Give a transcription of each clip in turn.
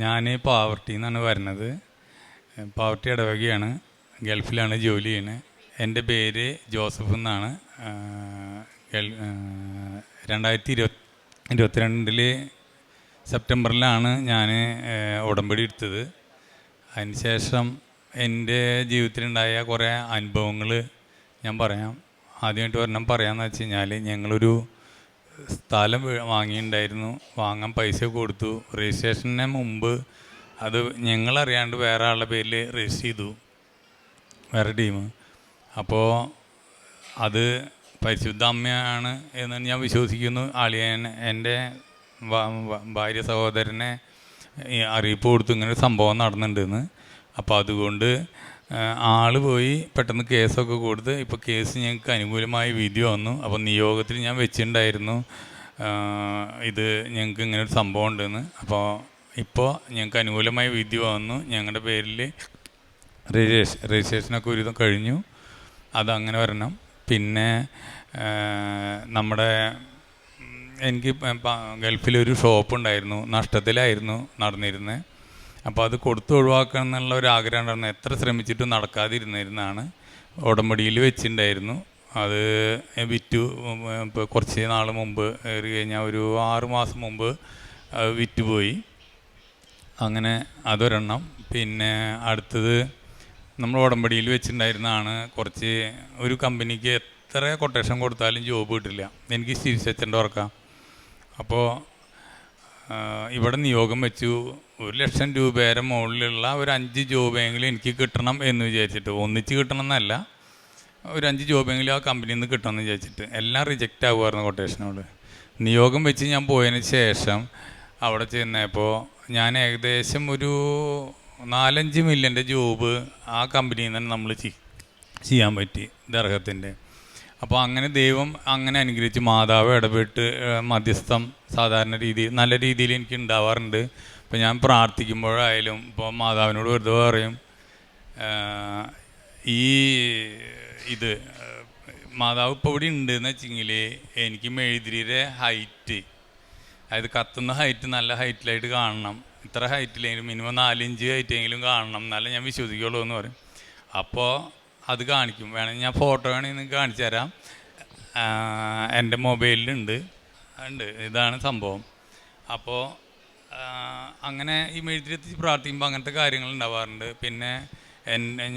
ഞാൻ പാവർട്ടിയിൽ നിന്നാണ് വരുന്നത്. പാവർട്ടി ഇടവകയാണ്. ഗൾഫിലാണ് ജോലി ചെയ്യുന്നത്. എൻ്റെ പേര് ജോസഫ് എന്നാണ്. 2022 സെപ്റ്റംബറിലാണ് ഞാൻ ഉടമ്പടി എടുത്തത്. അതിനുശേഷം എൻ്റെ ജീവിതത്തിലുണ്ടായ കുറേ അനുഭവങ്ങൾ ഞാൻ പറയാം. ആദ്യമായിട്ട് ഒരെണ്ണം പറയാമെന്ന് വെച്ച് കഴിഞ്ഞാൽ, ഞങ്ങളൊരു സ്ഥലം വാങ്ങിയിട്ടുണ്ടായിരുന്നു. വാങ്ങാൻ പൈസ കൊടുത്തു. രജിസ്ട്രേഷന് മുമ്പ് അത് ഞങ്ങളറിയാണ്ട് വേറെ ആളുടെ പേരിൽ രജിസ്റ്റർ ചെയ്തു, വേറെ ടീം. അപ്പോൾ അത് പരിശുദ്ധ അമ്മയാണ് എന്ന് ഞാൻ വിശ്വസിക്കുന്നു. അളിയൻ എൻ്റെ ഭാര്യ സഹോദരനെ അറിയിപ്പ് കൊടുത്തു ഇങ്ങനെ സംഭവം നടന്നിട്ടുണ്ടെന്ന്. അപ്പോൾ അതുകൊണ്ട് ആൾ പോയി പെട്ടെന്ന് കേസൊക്കെ കൊടുത്ത് ഇപ്പോൾ കേസ് ഞങ്ങൾക്ക് അനുകൂലമായ വിധി വന്നു. അപ്പോൾ നിയോഗത്തിൽ ഞാൻ വെച്ചിട്ടുണ്ടായിരുന്നു ഇത് ഞങ്ങൾക്ക് ഇങ്ങനെ ഒരു സംഭവം ഉണ്ടെന്ന്. അപ്പോൾ ഇപ്പോൾ ഞങ്ങൾക്ക് അനുകൂലമായ വിധി വന്നു. ഞങ്ങളുടെ പേരിൽ രജിസ്ട്രേഷനൊക്കെ ഒരുവിധം കഴിഞ്ഞു. അതങ്ങനെ വരണം. പിന്നെ എനിക്ക് ഗൾഫിലൊരു ഷോപ്പ് ഉണ്ടായിരുന്നു, നഷ്ടത്തിലായിരുന്നു നടന്നിരുന്നത്. അപ്പോൾ അത് കൊടുത്ത് ഒഴിവാക്കണം എന്നുള്ള ഒരു ആഗ്രഹം ഉണ്ടായിരുന്നു. എത്ര ശ്രമിച്ചിട്ടും നടക്കാതിരുന്നിരുന്നതാണ്. ഉടമ്പടിയിൽ വെച്ചിട്ടുണ്ടായിരുന്നു. അത് വിറ്റു. ഇപ്പോൾ കുറച്ച് നാൾ മുമ്പ് ഏറി കഴിഞ്ഞാൽ ഒരു 6 മാസം മുമ്പ് അത് വിറ്റുപോയി. അങ്ങനെ അതൊരെണ്ണം. പിന്നെ അടുത്തത് നമ്മൾ ഉടമ്പടിയിൽ വെച്ചിട്ടുണ്ടായിരുന്നതാണ്. ഒരു കമ്പനിക്ക് എത്ര കൊട്ടേഷൻ കൊടുത്താലും ജോബ് കിട്ടില്ല. എനിക്ക് തിരിച്ചെത്തേണ്ട വർക്കാം. അപ്പോൾ ഇവിടെ നിയോഗം വെച്ചു 1,00,000 രൂപയുടെ മുകളിലുള്ള ഒരു 5 ജോബെങ്കിലും എനിക്ക് കിട്ടണം എന്ന് വിചാരിച്ചിട്ട്. ഒന്നിച്ച് കിട്ടണം എന്നല്ല, ഒരു 5 ജോബെങ്കിലും ആ കമ്പനിയിൽ നിന്ന് കിട്ടണമെന്ന് വിചാരിച്ചിട്ട്. എല്ലാം റിജക്റ്റ് ആകുമായിരുന്നു കൊട്ടേഷനോട്. നിയോഗം വെച്ച് ഞാൻ പോയതിന് ശേഷം അവിടെ ചെന്നപ്പോൾ ഞാൻ ഏകദേശം ഒരു 4-5 മില്യൻ്റെ ജോബ് ആ കമ്പനിയിൽ നിന്ന് തന്നെ നമ്മൾ ചെയ്യാൻ പറ്റി, ദർഹത്തിൻ്റെ. അപ്പോൾ അങ്ങനെ ദൈവം അങ്ങനെ അനുഗ്രഹിച്ച് മാതാവ് ഇടപെട്ട് മധ്യസ്ഥം സാധാരണ രീതിയിൽ നല്ല രീതിയിൽ എനിക്ക് ഉണ്ടാവാറുണ്ട്. ഇപ്പോൾ ഞാൻ പ്രാർത്ഥിക്കുമ്പോഴായാലും ഇപ്പോൾ മാതാവിനോട് വെറുതെ പറയും, ഇത് മാതാവ് ഇപ്പോൾ ഇവിടെ ഉണ്ടെന്ന് വെച്ചെങ്കിൽ എനിക്ക് മെഴുതിരിയുടെ ഹൈറ്റ്, അതായത് കത്തുന്ന ഹൈറ്റ് നല്ല ഹൈറ്റിലായിട്ട് കാണണം. ഇത്ര ഹൈറ്റിലെങ്കിലും മിനിമം 4 ഇഞ്ച് ഹൈറ്റെങ്കിലും കാണണം, എന്നാലേ ഞാൻ വിശ്വസിക്കുള്ളൂ എന്ന് പറയും. അപ്പോൾ അത് കാണിക്കും. വേണമെങ്കിൽ ഞാൻ ഫോട്ടോ വേണമെങ്കിൽ നിങ്ങൾക്ക് കാണിച്ചു തരാം. എൻ്റെ മൊബൈലിലുണ്ട്. ഇതാണ് സംഭവം. അപ്പോൾ അങ്ങനെ ഈ മെഴുതിരെത്തി പ്രാർത്ഥിക്കുമ്പോൾ അങ്ങനത്തെ കാര്യങ്ങൾ ഉണ്ടാവാറുണ്ട്. പിന്നെ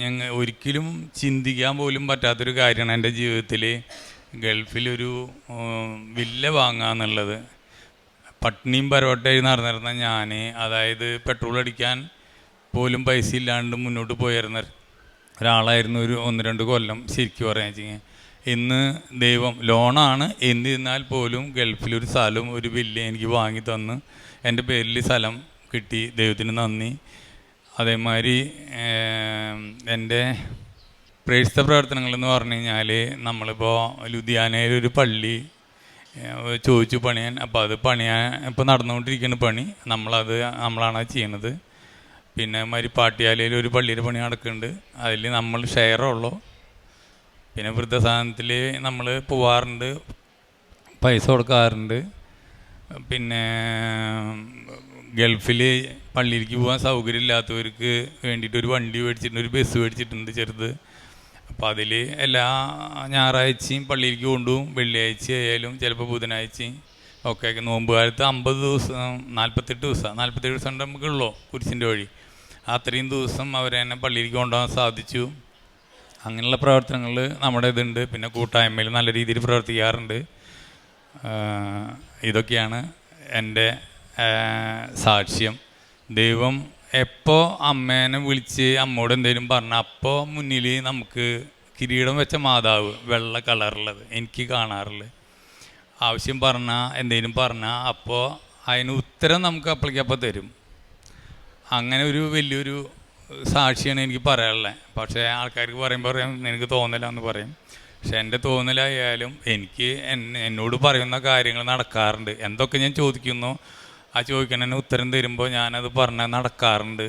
ഞങ്ങൾ ഒരിക്കലും ചിന്തിക്കാൻ പോലും പറ്റാത്തൊരു കാര്യമാണ് എൻ്റെ ജീവിതത്തിൽ ഗൾഫിലൊരു വില്ല വാങ്ങുക എന്നുള്ളത്. പട്ടിണിയും പരോട്ടയും നടന്നിരുന്ന ഞാൻ, അതായത് പെട്രോൾ അടിക്കാൻ പോലും പൈസ ഇല്ലാണ്ട് മുന്നോട്ട് പോയിരുന്ന ഒരാളായിരുന്നു ഒരു 1-2 കൊല്ലം. ശരിക്കും പറയാൻ വെച്ചാൽ ഇന്ന് ദൈവം ലോണാണ് എന്നിരുന്നാൽ പോലും ഗൾഫിലൊരു സ്ഥലം, ഒരു വില്ല എനിക്ക് വാങ്ങി തന്ന് എൻ്റെ പേരിൽ സ്ഥലം കിട്ടി. ദൈവത്തിന് നന്ദി. അതേമാതിരി എൻ്റെ പ്രേക്ഷിത പ്രവർത്തനങ്ങളെന്ന് പറഞ്ഞു കഴിഞ്ഞാൽ, നമ്മളിപ്പോൾ ലുധിയാനയിലൊരു പള്ളി ചോദിച്ചു പണിയാൻ. അപ്പോൾ അത് പണിയാൻ ഇപ്പോൾ നടന്നുകൊണ്ടിരിക്കുന്ന പണി. നമ്മളാണ് ചെയ്യണത്. പിന്നെ മാതിരി പാട്ടിയാലയിൽ ഒരു പള്ളിയുടെ പണി നടക്കുന്നുണ്ട്. അതിൽ നമ്മൾ ഷെയറുള്ളൂ. പിന്നെ വൃദ്ധസാധനത്തിൽ നമ്മൾ പോവാറുണ്ട്, പൈസ കൊടുക്കാറുണ്ട്. പിന്നെ ഗൾഫിൽ പള്ളിയിലേക്ക് പോകാൻ സൗകര്യമില്ലാത്തവർക്ക് വേണ്ടിയിട്ട് ഒരു വണ്ടി മേടിച്ചിട്ടുണ്ട്, ഒരു ബസ് മേടിച്ചിട്ടുണ്ട് ചെറുത്. അപ്പോൾ അതിൽ എല്ലാ ഞായറാഴ്ചയും പള്ളിയിലേക്ക് കൊണ്ടുപോകും. വെള്ളിയാഴ്ച ആയാലും ചിലപ്പോൾ ബുധനാഴ്ചയും ഒക്കെ. നോമ്പ് കാലത്ത് 50 ദിവസം 48 ദിവസം നമുക്കുള്ളൂ കുരിശിൻ്റെ വഴി. അത്രയും ദിവസം അവരെ തന്നെ പള്ളിയിലേക്ക് കൊണ്ടുപോകാൻ സാധിച്ചു. അങ്ങനെയുള്ള പ്രവർത്തനങ്ങൾ നമ്മുടെ ഇതുണ്ട്. പിന്നെ കൂട്ടായ്മയിൽ നല്ല രീതിയിൽ പ്രവർത്തിക്കാറുണ്ട്. ഇതൊക്കെയാണ് എൻ്റെ സാക്ഷ്യം. ദൈവം എപ്പോൾ അമ്മേനെ വിളിച്ച് അമ്മോട് എന്തെങ്കിലും പറഞ്ഞാൽ അപ്പോൾ മുന്നിൽ നമുക്ക് കിരീടം വെച്ച മാതാവ് വെള്ള കളറുള്ളത് എനിക്ക് കാണാറുള്ളത്. ആവശ്യം പറഞ്ഞാൽ എന്തെങ്കിലും പറഞ്ഞാൽ അപ്പോൾ അതിന് ഉത്തരം നമുക്ക് അപ്പോഴേക്കപ്പോൾ തരും. അങ്ങനെ ഒരു വലിയൊരു സാക്ഷിയാണ് എനിക്ക് പറയാനുള്ളത്. പക്ഷേ ആൾക്കാർക്ക് പറയുമ്പോൾ പറയാം നിനക്ക് തോന്നില്ല എന്ന് പറയും. പക്ഷെ എൻ്റെ തോന്നലായാലും എനിക്ക് എന്നോട് പറയുന്ന കാര്യങ്ങൾ നടക്കാറുണ്ട്. എന്തൊക്കെ ഞാൻ ചോദിക്കുന്നു ആ ചോദിക്കണതിന് ഉത്തരം തരുമ്പോൾ ഞാനത് പറഞ്ഞാൽ നടക്കാറുണ്ട്.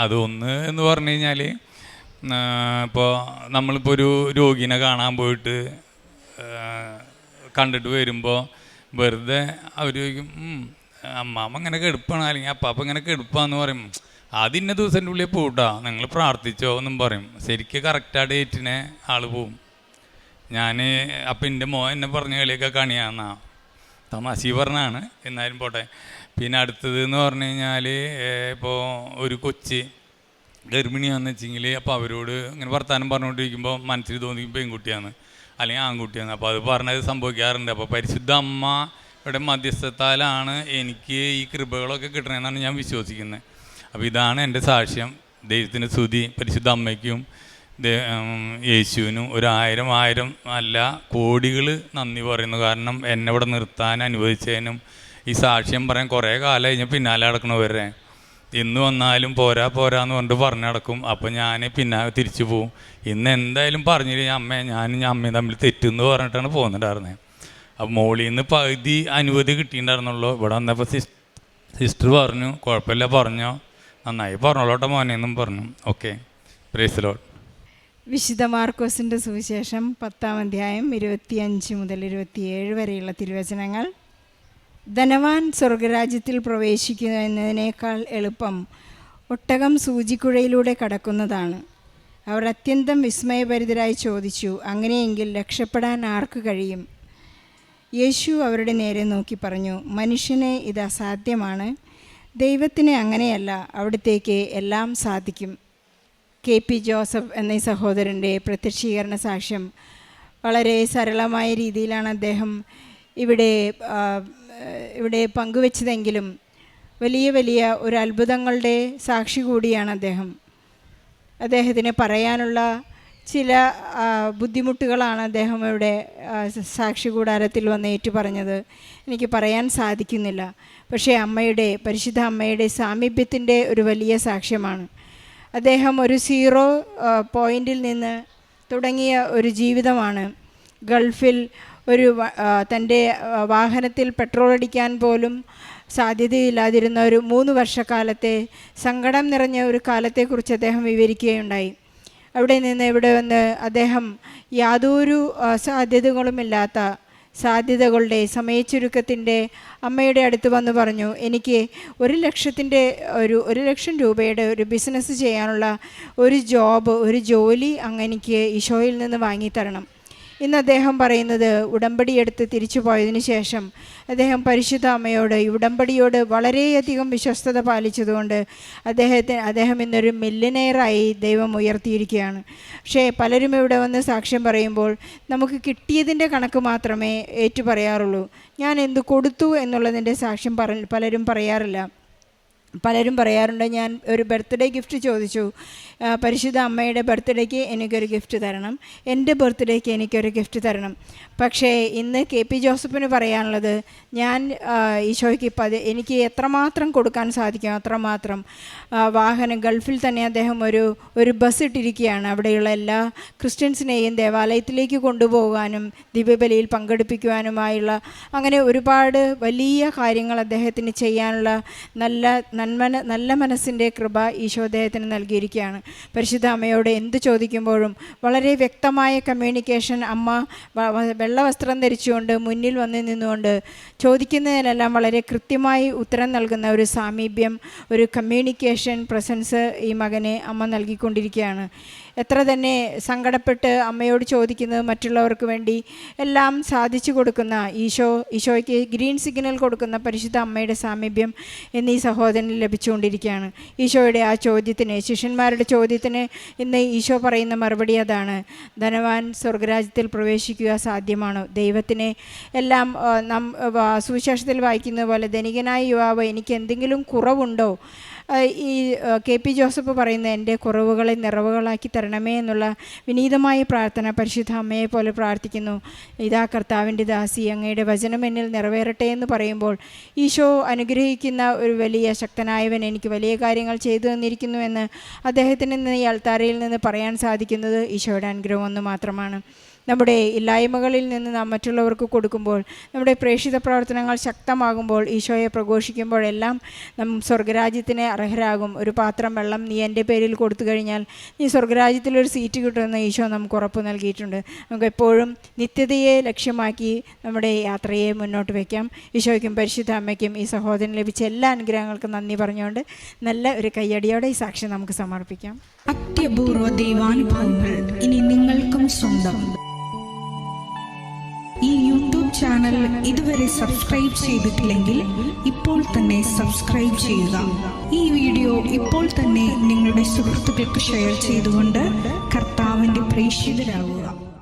അതൊന്ന് എന്ന് പറഞ്ഞു കഴിഞ്ഞാൽ, ഇപ്പോൾ നമ്മളിപ്പോൾ ഒരു രോഗീനെ കാണാൻ പോയിട്ട് കണ്ടിട്ട് വരുമ്പോൾ വെറുതെ അവർ ചോദിക്കും അമ്മാമ്മ ഇങ്ങനെ കെടുപ്പാണ്, അല്ലെങ്കിൽ അപ്പാപ്പ ഇങ്ങനെ കെടുപ്പാന്ന് പറയും. അതിന്ന ദിവസത്തിൻ്റെ ഉള്ളിൽ പോട്ടാ, നിങ്ങൾ പ്രാർത്ഥിച്ചോ എന്നും പറയും. ശരിക്കും കറക്റ്റ് ആ ഡേറ്റിനെ ആൾ പോവും. ഞാൻ അപ്പം എൻ്റെ എന്നെ പറഞ്ഞ കളിയൊക്കെ കണിയാന്നാ, തമാശി പറഞ്ഞാണ്, എന്നാലും പോട്ടെ. പിന്നെ അടുത്തത് എന്ന് പറഞ്ഞു കഴിഞ്ഞാൽ, ഇപ്പോൾ ഒരു കൊച്ച് ഗർഭിണിയാണെന്ന് വെച്ചെങ്കിൽ അപ്പോൾ അവരോട് ഇങ്ങനെ വർത്താനം പറഞ്ഞുകൊണ്ടിരിക്കുമ്പോൾ മനസ്സിൽ തോന്നിക്കും പെൺകുട്ടിയാണ് അല്ലെങ്കിൽ ആൺകുട്ടിയാണ്. അപ്പോൾ അത് പറഞ്ഞത് സംഭവിക്കാറുണ്ട്. അപ്പോൾ പരിശുദ്ധ അമ്മ ഇവിടെ മധ്യസ്ഥത്താലാണ് എനിക്ക് ഈ കൃപകളൊക്കെ കിട്ടണമെന്നാണ് ഞാൻ വിശ്വസിക്കുന്നത്. അപ്പോൾ ഇതാണ് എൻ്റെ സാക്ഷ്യം. ദൈവത്തിന് സ്തുതി. പരിശുദ്ധ അമ്മയ്ക്കും യേശുവിനും 1000 അല്ല കോടികൾ നന്ദി പറയുന്നു. കാരണം എന്നെ ഇവിടെ നിർത്താൻ അനുവദിച്ചതിനും ഈ സാക്ഷ്യം പറയാൻ കുറേ കാലം കഴിഞ്ഞ് പിന്നാലെ നടക്കണവരെ ഇന്ന് വന്നാലും പോരാന്ന് പറഞ്ഞിട്ട് പറഞ്ഞു നടക്കും. അപ്പോൾ ഞാൻ പിന്നാലെ തിരിച്ചു പോവും. ഇന്ന് എന്തായാലും പറഞ്ഞില്ല ഞാനും അമ്മയും തമ്മിൽ തെറ്റെന്ന് പറഞ്ഞിട്ടാണ് പോകുന്നുണ്ടായിരുന്നത്. അപ്പോൾ മോളിൽ നിന്ന് പകുതി അനുമതി കിട്ടിയിട്ടുണ്ടായിരുന്നുള്ളൂ. ഇവിടെ വന്നപ്പോൾ സിസ്റ്റർ പറഞ്ഞു കുഴപ്പമില്ല, പറഞ്ഞോ, നന്നായി പറഞ്ഞോളോട്ടെ മോനെ എന്നും പറഞ്ഞു. Okay, praise the Lord. വിശുദ്ധ മാർക്കോസിൻ്റെ സുവിശേഷം 10-ാം അധ്യായം 25 മുതൽ 27 വരെയുള്ള തിരുവചനങ്ങൾ. ധനവാൻ സ്വർഗരാജ്യത്തിൽ പ്രവേശിക്കുന്നതിനേക്കാൾ എളുപ്പം ഒട്ടകം സൂചിക്കുഴയിലൂടെ കടക്കുന്നതാണ്. അവർ അത്യന്തം വിസ്മയഭരിതരായി ചോദിച്ചു, അങ്ങനെയെങ്കിൽ രക്ഷപ്പെടാൻ ആർക്ക് കഴിയും? യേശു അവരുടെ നേരെ നോക്കി പറഞ്ഞു, മനുഷ്യന് ഇത് അസാധ്യമാണ്, ദൈവത്തിന് അങ്ങനെയല്ല, അവിടത്തേക്ക് എല്ലാം സാധിക്കും. KP ജോസഫ് എന്ന ഈ സഹോദരൻ്റെ പ്രത്യക്ഷീകരണ സാക്ഷ്യം വളരെ സരളമായ രീതിയിലാണ് അദ്ദേഹം ഇവിടെ പങ്കുവെച്ചതെങ്കിലും വലിയ ഒരു അത്ഭുതങ്ങളുടെ സാക്ഷി കൂടിയാണ് അദ്ദേഹം. അദ്ദേഹത്തിന് പറയാനുള്ള ചില ബുദ്ധിമുട്ടുകളാണ് അദ്ദേഹം ഇവിടെ സാക്ഷി കൂടാരത്തിൽ വന്ന് ഏറ്റു പറഞ്ഞത്. എനിക്ക് പറയാൻ സാധിക്കുന്നില്ല. പക്ഷേ പരിശുദ്ധ അമ്മയുടെ സാമീപ്യത്തിൻ്റെ ഒരു വലിയ സാക്ഷ്യമാണ്. അദ്ദേഹം ഒരു 0 പോയിൻറ്റിൽ നിന്ന് തുടങ്ങിയ ഒരു ജീവിതമാണ്. ഗൾഫിൽ തൻ്റെ വാഹനത്തിൽ പെട്രോൾ അടിക്കാൻ പോലും സാധ്യതയില്ലാതിരുന്ന ഒരു 3 വർഷക്കാലത്തെ സങ്കടം നിറഞ്ഞ ഒരു കാലത്തെക്കുറിച്ച് അദ്ദേഹം വിവരിക്കുകയുണ്ടായി. അവിടെ നിന്ന് ഇവിടെ വന്ന് അദ്ദേഹം യാതൊരു സാധ്യതകളുമില്ലാത്ത സാധ്യതകളുടെ സമയച്ചുരുക്കത്തിൻ്റെ അമ്മയുടെ അടുത്ത് വന്ന് പറഞ്ഞു, എനിക്ക് 1 ലക്ഷം രൂപയുടെ ഒരു ബിസിനസ് ചെയ്യാനുള്ള ഒരു ജോലി അങ്ങ് എനിക്ക് ഈശോയിൽ നിന്ന് വാങ്ങിത്തരണം. ഇന്ന് അദ്ദേഹം പറയുന്നത് ഉടമ്പടിയെടുത്ത് തിരിച്ചു പോയതിനു ശേഷം അദ്ദേഹം പരിശുദ്ധ അമ്മയോട് ഈ ഉടമ്പടിയോട് വളരെയധികം വിശ്വസ്തത പാലിച്ചതുകൊണ്ട് അദ്ദേഹം ഇന്നൊരു മില്യനെയറായി ദൈവം ഉയർത്തിയിരിക്കുകയാണ്. പക്ഷേ പലരും ഇവിടെ വന്ന് സാക്ഷ്യം പറയുമ്പോൾ നമുക്ക് കിട്ടിയതിൻ്റെ കണക്ക് മാത്രമേ ഏറ്റു പറയാറുള്ളൂ. ഞാൻ എന്ത് കൊടുത്തു എന്നുള്ളതിൻ്റെ സാക്ഷ്യം പലരും പറയാറില്ല. പലരും പറയാറുണ്ട്, ഞാൻ ഒരു ബർത്ത്ഡേ ഗിഫ്റ്റ് ചോദിച്ചു, പരിശുദ്ധ അമ്മയുടെ ബർത്ത്ഡേക്ക് എനിക്കൊരു ഗിഫ്റ്റ് തരണം, എൻ്റെ ബർത്ത്ഡേക്ക് എനിക്കൊരു ഗിഫ്റ്റ് തരണം. പക്ഷേ ഇന്ന് KP ജോസഫിന് പറയാനുള്ളത്, ഞാൻ ഈശോയ്ക്ക് എനിക്ക് എത്രമാത്രം കൊടുക്കാൻ സാധിക്കും അത്രമാത്രം. വാഹനം ഗൾഫിൽ തന്നെ അദ്ദേഹം ഒരു ബസ് ഇട്ടിരിക്കുകയാണ്. അവിടെയുള്ള എല്ലാ ക്രിസ്ത്യൻസിനെയും ദേവാലയത്തിലേക്ക് കൊണ്ടുപോകാനും ദിവ്യബലിയിൽ പങ്കെടുപ്പിക്കുവാനുമായുള്ള അങ്ങനെ ഒരുപാട് വലിയ കാര്യങ്ങൾ അദ്ദേഹത്തിന് ചെയ്യാനുള്ള നല്ല മനസ്സിൻ്റെ കൃപ ഈശോ അദ്ദേഹത്തിന് നൽകിയിരിക്കുകയാണ്. പരിശുദ്ധ അമ്മയോട് എന്ത് ചോദിക്കുമ്പോഴും വളരെ വ്യക്തമായ കമ്മ്യൂണിക്കേഷൻ. അമ്മ വെള്ള വസ്ത്രം ധരിച്ചുകൊണ്ട് മുന്നിൽ വന്ന് നിന്നുകൊണ്ട് ചോദിക്കുന്നതിനെല്ലാം വളരെ കൃത്യമായി ഉത്തരം നൽകുന്ന ഒരു സാമീപ്യം, ഒരു കമ്മ്യൂണിക്കേഷൻ പ്രസൻസ് ഈ മകനെ അമ്മ നൽകിക്കൊണ്ടിരിക്കുകയാണ്. എത്ര തന്നെ സങ്കടപ്പെട്ട് അമ്മയോട് ചോദിക്കുന്നത് മറ്റുള്ളവർക്ക് വേണ്ടി എല്ലാം സാധിച്ചു കൊടുക്കുന്ന ഈശോയ്ക്ക് ഗ്രീൻ സിഗ്നൽ കൊടുക്കുന്ന പരിശുദ്ധ അമ്മയുടെ സാമീപ്യം എന്നീ സഹോദരന് ലഭിച്ചുകൊണ്ടിരിക്കുകയാണ്. ഈശോയുടെ ആ ചോദ്യത്തിന്, ശിഷ്യന്മാരുടെ ചോദ്യത്തിന് ഇന്ന് ഈശോ പറയുന്ന മറുപടി അതാണ്. ധനവാൻ സ്വർഗരാജ്യത്തിൽ പ്രവേശിക്കുക സാധ്യമാണോ? ദൈവത്തിന് എല്ലാം സുവിശേഷത്തിൽ വായിക്കുന്ന പോലെ ധനികനായ യുവാവ് എനിക്ക് എന്തെങ്കിലും കുറവുണ്ടോ? ഈ KP ജോസഫ് പറയുന്ന എൻ്റെ കുറവുകളെ നിറവുകളാക്കി തരണമേ എന്നുള്ള വിനീതമായ പ്രാർത്ഥന പരിശുദ്ധ അമ്മയെ പോലെ പ്രാർത്ഥിക്കുന്നു. ഇതാ കർത്താവിൻ്റെ ദാസി, അങ്ങയുടെ വചനം എന്നിൽ നിറവേറട്ടെ എന്ന് പറയുമ്പോൾ ഈശോ അനുഗ്രഹിക്കുന്ന ഒരു വലിയ ശക്തനായവൻ എനിക്ക് വലിയ കാര്യങ്ങൾ ചെയ്തു തന്നിരിക്കുന്നുവെന്ന് അദ്ദേഹത്തിന് ഈ അൾത്താരയിൽ നിന്ന് പറയാൻ സാധിക്കുന്നത് ഈശോയുടെ അനുഗ്രഹം ഒന്ന് മാത്രമാണ്. നമ്മുടെ ഇല്ലായ്മകളിൽ നിന്ന് നാം മറ്റുള്ളവർക്ക് കൊടുക്കുമ്പോൾ, നമ്മുടെ പ്രേക്ഷിത പ്രവർത്തനങ്ങൾ ശക്തമാകുമ്പോൾ, ഈശോയെ പ്രഘോഷിക്കുമ്പോഴെല്ലാം നാം സ്വർഗരാജ്യത്തിന് അർഹരാകും. ഒരു പാത്രം വെള്ളം നീ എൻ്റെ പേരിൽ കൊടുത്തു കഴിഞ്ഞാൽ നീ സ്വർഗരാജ്യത്തിലൊരു സീറ്റ് കിട്ടുമെന്ന് ഈശോ നമുക്ക് ഉറപ്പ് നൽകിയിട്ടുണ്ട്. നമുക്ക് എപ്പോഴും നിത്യതയെ ലക്ഷ്യമാക്കി നമ്മുടെ യാത്രയെ മുന്നോട്ട് വയ്ക്കാം. ഈശോയ്ക്കും പരിശുദ്ധ അമ്മയ്ക്കും ഈ സഹോദരൻ ലഭിച്ച എല്ലാ അനുഗ്രഹങ്ങൾക്കും നന്ദി പറഞ്ഞുകൊണ്ട് നല്ല ഒരു കയ്യടിയോടെ ഈ സാക്ഷ്യം നമുക്ക് സമർപ്പിക്കാം. അത്യപൂർവ ദൈവാനുഭവങ്ങൾ ഇനി നിങ്ങൾക്കും സ്വന്തം. ഈ യൂട്യൂബ് ചാനൽ ഇതുവരെ സബ്സ്ക്രൈബ് ചെയ്തിട്ടില്ലെങ്കിൽ ഇപ്പോൾ തന്നെ സബ്സ്ക്രൈബ് ചെയ്യുക. ഈ വീഡിയോ ഇപ്പോൾ തന്നെ നിങ്ങളുടെ സുഹൃത്തുക്കൾക്ക് ഷെയർ ചെയ്തുകൊണ്ട് കർത്താവിൻ്റെ പ്രേക്ഷിതരാകുക.